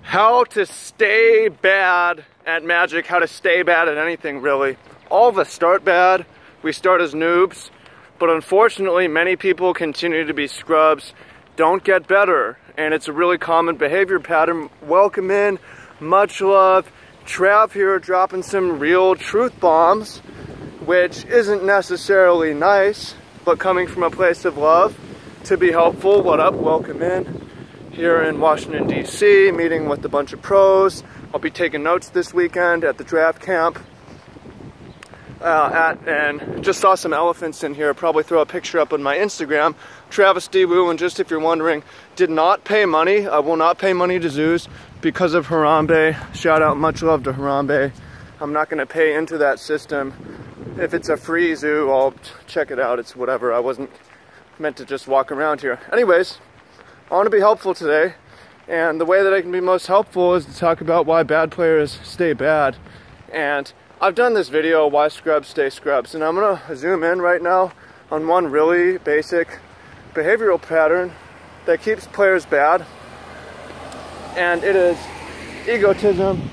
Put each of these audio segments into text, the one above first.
how to stay bad at Magic, how to stay bad at anything really. All of us start bad, we start as noobs, but unfortunately many people continue to be scrubs, don't get better, and it's a really common behavior pattern. Welcome in, much love. Trav here dropping some real truth bombs, which isn't necessarily nice, but coming from a place of love to be helpful. What up? Welcome in. Here in Washington, D.C., meeting with a bunch of pros. I'll be taking notes this weekend at the draft camp. And just saw some elephants in here. Probably throw a picture up on my Instagram. Travis D. Wu, and just if you're wondering, did not pay money. I will not pay money to zoos because of Harambe. Shout out, much love to Harambe. I'm not going to pay into that system. If it's a free zoo, I'll check it out. It's whatever. I wasn't meant to just walk around here. Anyways, I want to be helpful today, and the way that I can be most helpful is to talk about why bad players stay bad. And I've done this video, why scrubs stay scrubs, and I'm going to zoom in right now on one really basic behavioral pattern that keeps players bad, and it is egotism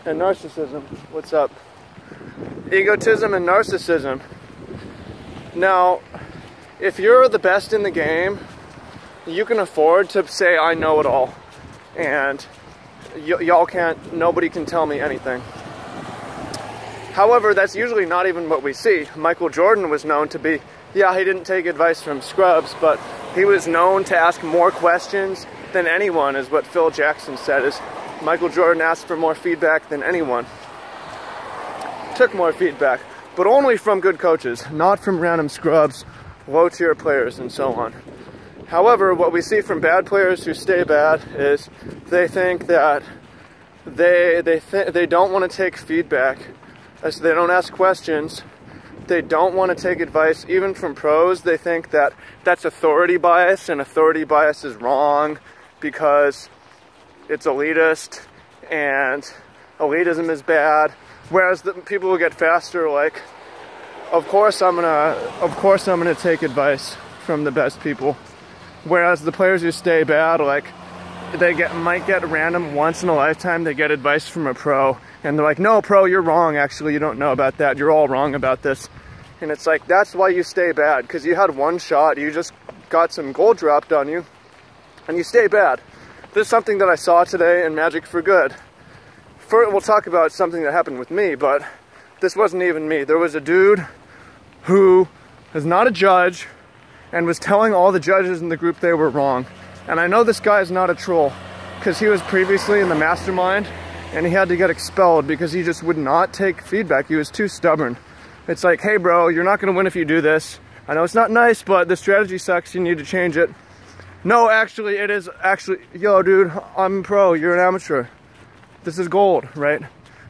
and narcissism. What's up? Egotism and narcissism. Now, if you're the best in the game, you can afford to say I know it all, and y'all can't, nobody can tell me anything. However, that's usually not even what we see. Michael Jordan was known to be, yeah, he didn't take advice from scrubs, but he was known to ask more questions than anyone, is what Phil Jackson said, is Michael Jordan asked for more feedback than anyone. Took more feedback, but only from good coaches, not from random scrubs, low-tier players, and so on. However, what we see from bad players who stay bad is they think that they don't want to take feedback, so they don't ask questions, they don't want to take advice even from pros. They think that that's authority bias, and authority bias is wrong because it's elitist and elitism is bad. Whereas the people who get faster are like, of course I'm gonna take advice from the best people. Whereas the players who stay bad, like, they might get random once in a lifetime, they get advice from a pro, and they're like, no, pro, you're wrong, actually, you don't know about that, you're all wrong about this. And it's like, that's why you stay bad, because you had one shot, you just got some gold dropped on you, and you stay bad. This is something that I saw today in Magic for Good. We'll talk about something that happened with me, but this wasn't even me. There was a dude who is not a judge, and was telling all the judges in the group they were wrong. And I know this guy is not a troll, because he was previously in the mastermind, and he had to get expelled because he just would not take feedback. He was too stubborn. It's like, hey bro, you're not gonna win if you do this. I know it's not nice, but the strategy sucks, you need to change it. No, actually, it is actually, yo dude, I'm pro, you're an amateur. This is gold, right?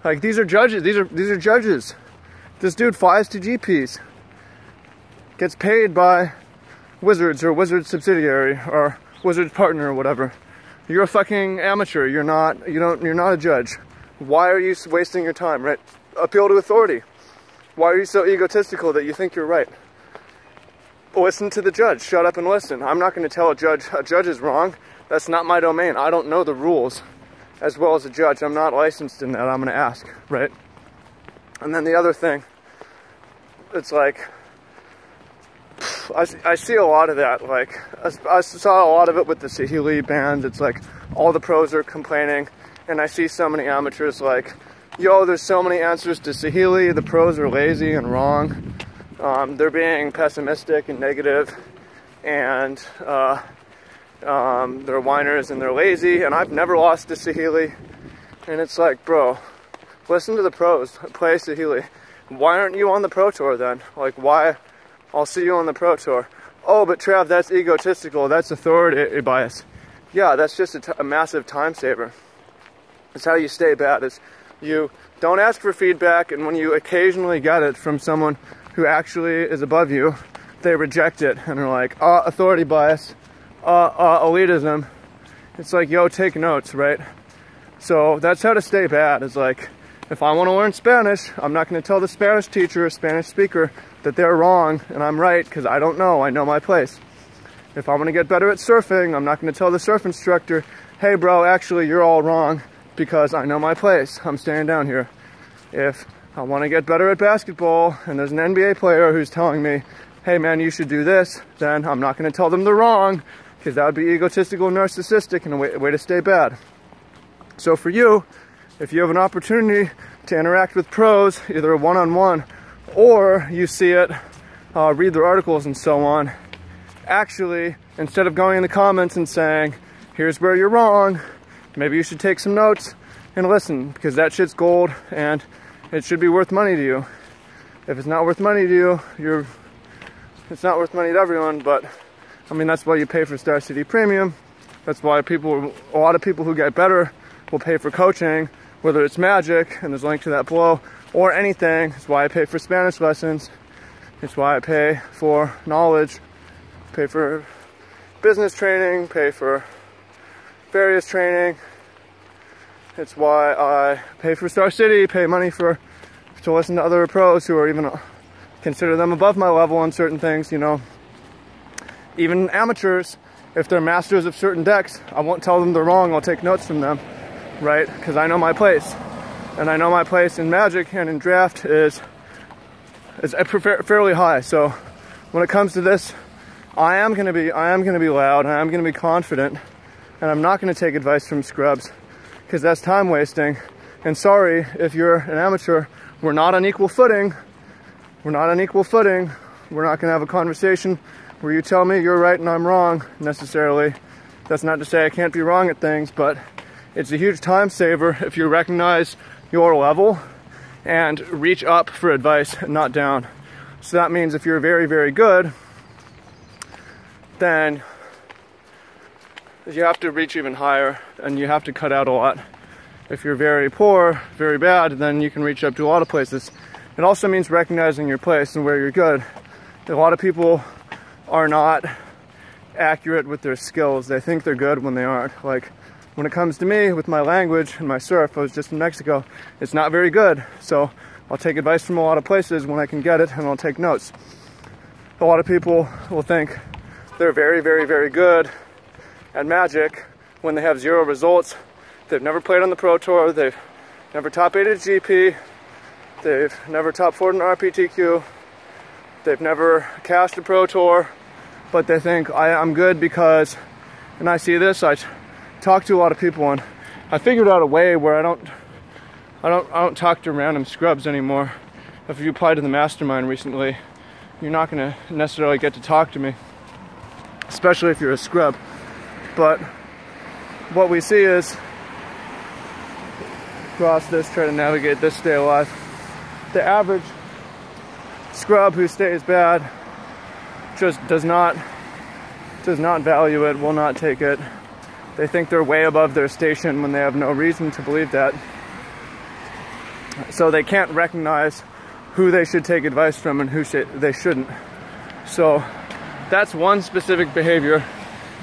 Like, these are judges, these are judges. This dude flies to GPs, gets paid by Wizards or Wizards subsidiary or Wizards partner or whatever. You're a fucking amateur. You're not a judge. Why are you wasting your time, right? Appeal to authority. Why are you so egotistical that you think you're right? Listen to the judge. Shut up and listen. I'm not going to tell a judge is wrong. That's not my domain. I don't know the rules as well as a judge. I'm not licensed in that. I'm going to ask, right? And then the other thing, it's like, I see a lot of that. Like, I saw a lot of it with the Saheeli bans. It's like all the pros are complaining, and I see so many amateurs like, yo, there's so many answers to Saheeli, the pros are lazy and wrong. They're being pessimistic and negative, and they're whiners and they're lazy, and I've never lost to Saheeli. And it's like, bro, listen to the pros, play Saheeli. Why aren't you on the Pro Tour then? Like, why? I'll see you on the Pro Tour. Oh, but Trav, that's egotistical. That's authority bias. Yeah, that's just a massive time saver. It's how you stay bad. Is you don't ask for feedback, and when you occasionally get it from someone who actually is above you, they reject it and are like, authority bias, elitism. It's like, yo, take notes, right? So that's how to stay bad. Is like, if I want to learn Spanish, I'm not going to tell the Spanish teacher or Spanish speaker that they're wrong and I'm right, because I don't know. I know my place. If I want to get better at surfing, I'm not going to tell the surf instructor hey bro, actually you're all wrong because I know my place. I'm staying down here. If I want to get better at basketball and there's an NBA player who's telling me, hey man, you should do this, then I'm not going to tell them they're wrong, because that would be egotistical, narcissistic, and a way to stay bad. So for you, if you have an opportunity to interact with pros, either one-on-one or you see it, read their articles and so on, actually, instead of going in the comments and saying, here's where you're wrong, maybe you should take some notes and listen, because that shit's gold and it should be worth money to you. If it's not worth money to you, it's not worth money to everyone, but I mean, that's why you pay for Star City Premium. That's why a lot of people who get better will pay for coaching, whether it's Magic, and there's a link to that below, or anything. It's why I pay for Spanish lessons. It's why I pay for knowledge, pay for business training, pay for various training. It's why I pay for Star City, pay money to listen to other pros who are even, consider them above my level on certain things, you know. Even amateurs, if they're masters of certain decks, I won't tell them they're wrong, I'll take notes from them, right? Because I know my place. And I know my place in Magic and in Draft is fairly high. So when it comes to this, I am gonna be loud, I am gonna be confident, and I'm not gonna take advice from scrubs, because that's time wasting. And sorry, if you're an amateur, we're not on equal footing. We're not on equal footing. We're not gonna have a conversation where you tell me you're right and I'm wrong, necessarily. That's not to say I can't be wrong at things, but it's a huge time saver if you recognize your level and reach up for advice and not down. So that means if you're very, very good, then you have to reach even higher and you have to cut out a lot. If you're very poor, very bad, then you can reach up to a lot of places. It also means recognizing your place and where you're good. A lot of people are not accurate with their skills. They think they're good when they aren't. Like, when it comes to me, with my language and my surf, I was just in Mexico, it's not very good. So I'll take advice from a lot of places when I can get it, and I'll take notes. A lot of people will think they're very, very, very good at Magic when they have 0 results. They've never played on the Pro Tour, they've never top 8 at GP, they've never top 4 in RPTQ, they've never cashed a Pro Tour, but they think I'm good because, and I see this, I talk to a lot of people, and I figured out a way where I don't talk to random scrubs anymore. If you applied to the mastermind recently, you're not going to necessarily get to talk to me, especially if you're a scrub. But what we see is, cross this, try to navigate this, stay alive. The average scrub who stays bad just does not value it, will not take it. They think they're way above their station when they have no reason to believe that. So they can't recognize who they should take advice from and who they shouldn't. So that's one specific behavior,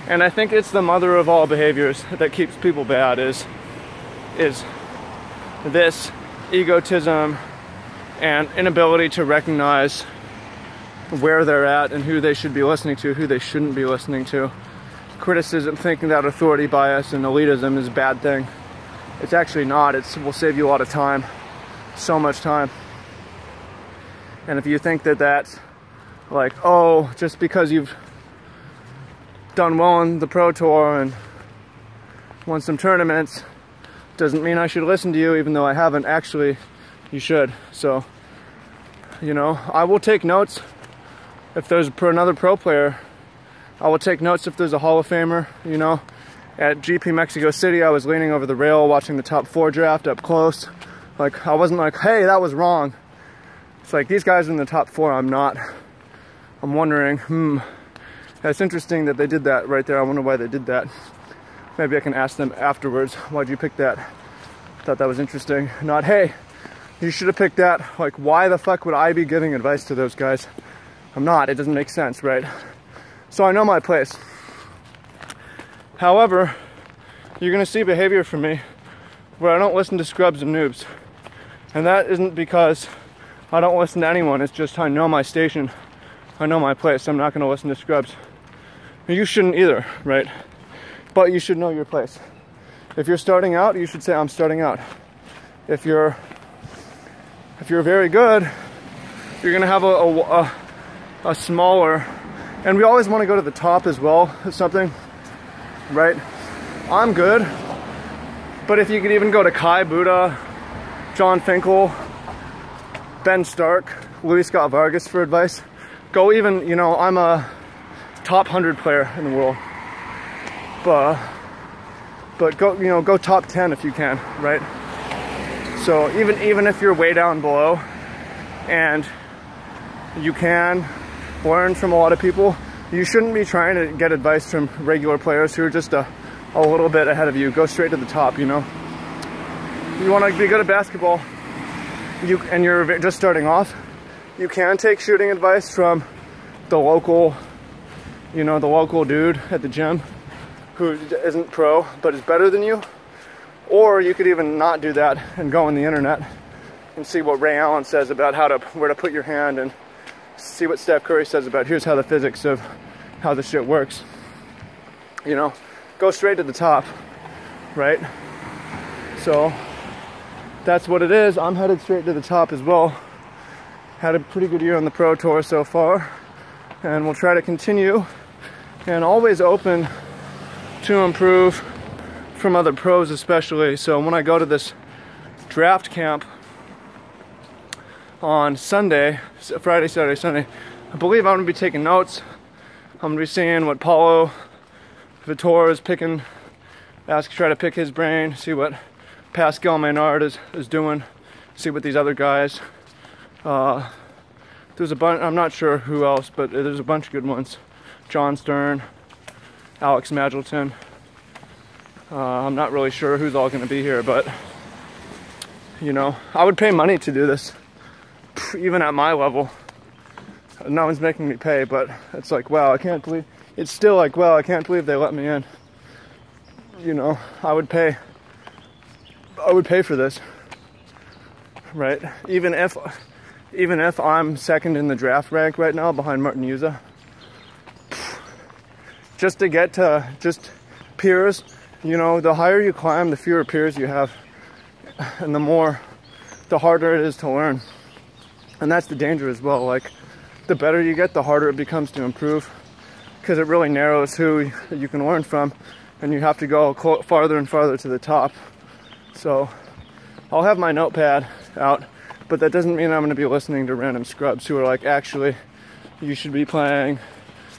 and I think it's the mother of all behaviors that keeps people bad, is this egotism and inability to recognize where they're at and who they should be listening to, who they shouldn't be listening to. Criticism, thinking that authority bias and elitism is a bad thing. It's actually not. It will save you a lot of time, so much time. And if you think that that's like, oh, just because you've done well on the Pro Tour and won some tournaments doesn't mean I should listen to you, even though I haven't. Actually, you should. So, you know, I will take notes if there's another pro player. I will take notes if there's a Hall of Famer, you know. At GP Mexico City, I was leaning over the rail watching the top 4 draft up close. Like, I wasn't like, hey, that was wrong. It's like, these guys are in the top 4, I'm not. I'm wondering, that's interesting that they did that right there. I wonder why they did that. Maybe I can ask them afterwards, why'd you pick that? I thought that was interesting. Not, hey, you should have picked that. Like, why the fuck would I be giving advice to those guys? I'm not, it doesn't make sense, right? So I know my place. However, you're gonna see behavior from me where I don't listen to scrubs and noobs. And that isn't because I don't listen to anyone, it's just I know my station. I know my place, I'm not gonna listen to scrubs. You shouldn't either, right? But you should know your place. If you're starting out, you should say, I'm starting out. If you're very good, you're gonna have a smaller, and we always want to go to the top as well of something, right? I'm good, but if you could even go to Kai Buddha, John Finkel, Ben Stark, Luis Scott Vargas for advice, go even, you know, I'm a top 100 player in the world, but go, you know, go top 10 if you can, right? So even if you're way down below and you can learn from a lot of people, you shouldn't be trying to get advice from regular players who are just a little bit ahead of you. Go straight to the top, you know? You want to be good at basketball, and you're just starting off, you can take shooting advice from the local, you know, the local dude at the gym who isn't pro but is better than you. Or you could even not do that and go on the internet and see what Ray Allen says about where to put your hand, and see what Steph Curry says about here's how the physics of how this shit works. You know, go straight to the top, right? So that's what it is. I'm headed straight to the top as well. Had a pretty good year on the Pro Tour so far, and we'll try to continue, and always open to improve from other pros especially. So when I go to this draft camp on Sunday, Friday, Saturday, Sunday, I believe I'm going to be taking notes. I'm going to be seeing what Paulo Vitor is picking, try to pick his brain, see what Pascal Maynard is doing, see what these other guys, there's a bunch, I'm not sure who else, but there's a bunch of good ones. John Stern, Alex Magilton. I'm not really sure who's all going to be here, but you know, I would pay money to do this, even at my level. No one's making me pay, but it's like, wow, I can't believe, it's still like, wow, I can't believe they let me in. You know, I would pay for this, right? Even if I'm second in the draft rank right now behind Martin Yuza, just to get to just peers, you know, the higher you climb, the fewer peers you have, and the harder it is to learn. And that's the danger as well. Like, the better you get, the harder it becomes to improve, because it really narrows who you can learn from, and you have to go farther and farther to the top. So I'll have my notepad out, but that doesn't mean I'm going to be listening to random scrubs who are like, actually, you should be playing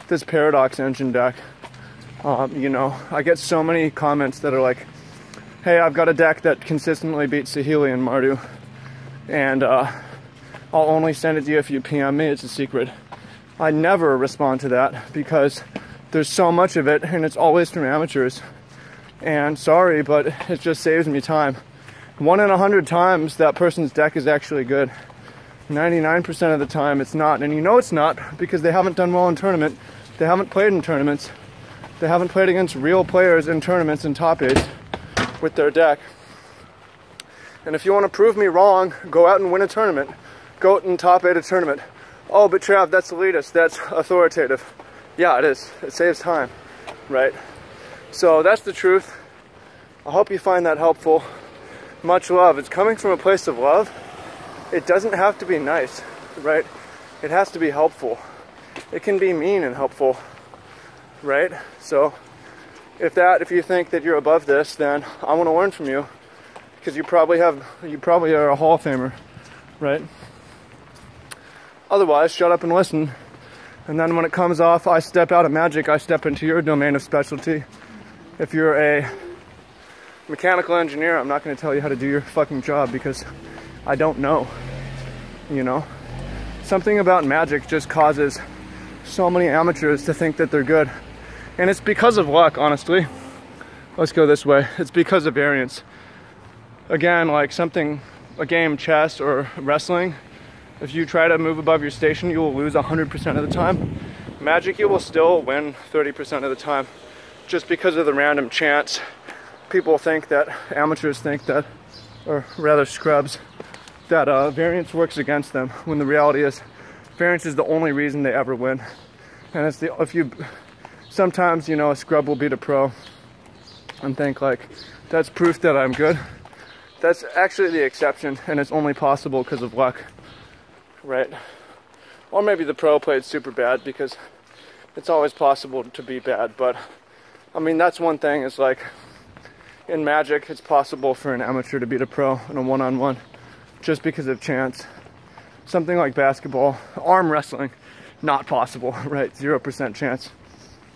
this Paradox Engine deck. You know, I get so many comments that are like, hey, I've got a deck that consistently beats Saheeli and Mardu, and I'll only send it to you if you PM me, it's a secret. I never respond to that because there's so much of it, and it's always from amateurs. And sorry, but it just saves me time. 1 in 100 times that person's deck is actually good. 99% of the time it's not, and you know it's not because they haven't done well in tournament. They haven't played in tournaments. They haven't played against real players in tournaments and top 8s with their deck. And if you want to prove me wrong, go out and win a tournament. Go out and top 8 a tournament. Oh, but Trav, that's elitist, that's authoritative. Yeah, it is. It saves time, right? So that's the truth. I hope you find that helpful. Much love. It's coming from a place of love. It doesn't have to be nice, right? It has to be helpful. It can be mean and helpful, right? So if you think that you're above this, then I want to learn from you, because you probably are a Hall of Famer, right? Otherwise, shut up and listen. And then when it comes off, I step out of Magic, I step into your domain of specialty. If you're a mechanical engineer, I'm not going to tell you how to do your fucking job because I don't know, you know? Something about Magic just causes so many amateurs to think that they're good. And it's because of luck, honestly. Let's go this way. It's because of variance. Again, like a game, chess or wrestling, if you try to move above your station, you will lose 100% of the time. Magic, you will still win 30% of the time, just because of the random chance. People think that, amateurs think that, or rather scrubs, that variance works against them, when the reality is variance is the only reason they ever win. And it's sometimes, you know, a scrub will beat a pro, and think like, that's proof that I'm good. That's actually the exception, and it's only possible because of luck, right? Or maybe the pro played super bad, because it's always possible to be bad. But I mean, that's one thing, is like in Magic, it's possible for an amateur to beat a pro in a one-on-one just because of chance. Something like basketball, arm wrestling, not possible, right? 0% chance.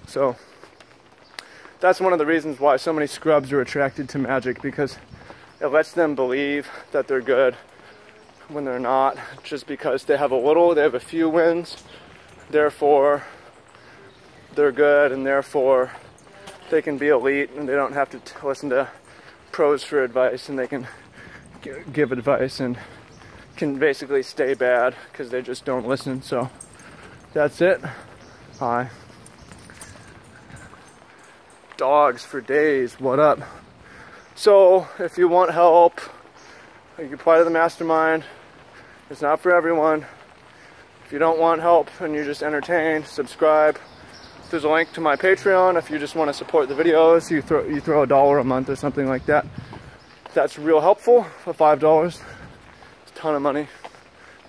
So that's one of the reasons why so many scrubs are attracted to Magic, because it lets them believe that they're good when they're not, just because they have a few wins, therefore they're good, and therefore they can be elite, and they don't have to listen to pros for advice, and they can give advice and can basically stay bad because they just don't listen. So that's it. Hi. Dogs for days, what up? So if you want help, you can apply to the mastermind. It's not for everyone. If you don't want help and you're just entertained, subscribe. There's a link to my Patreon if you just want to support the videos. You throw $1 a month or something like that. That's real helpful. For $5, it's a ton of money,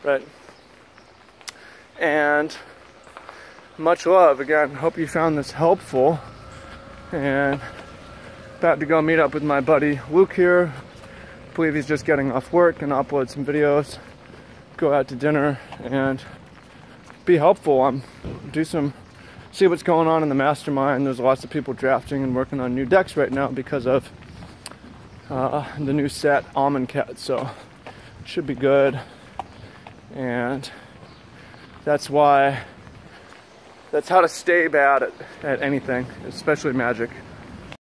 right? And much love. Again, hope you found this helpful. And about to go meet up with my buddy Luke here. I believe he's just getting off work, and upload some videos, go out to dinner, and be helpful. See what's going on in the mastermind. There's lots of people drafting and working on new decks right now because of the new set, Almond Cat. So it should be good. And that's how to stay bad at anything, especially Magic.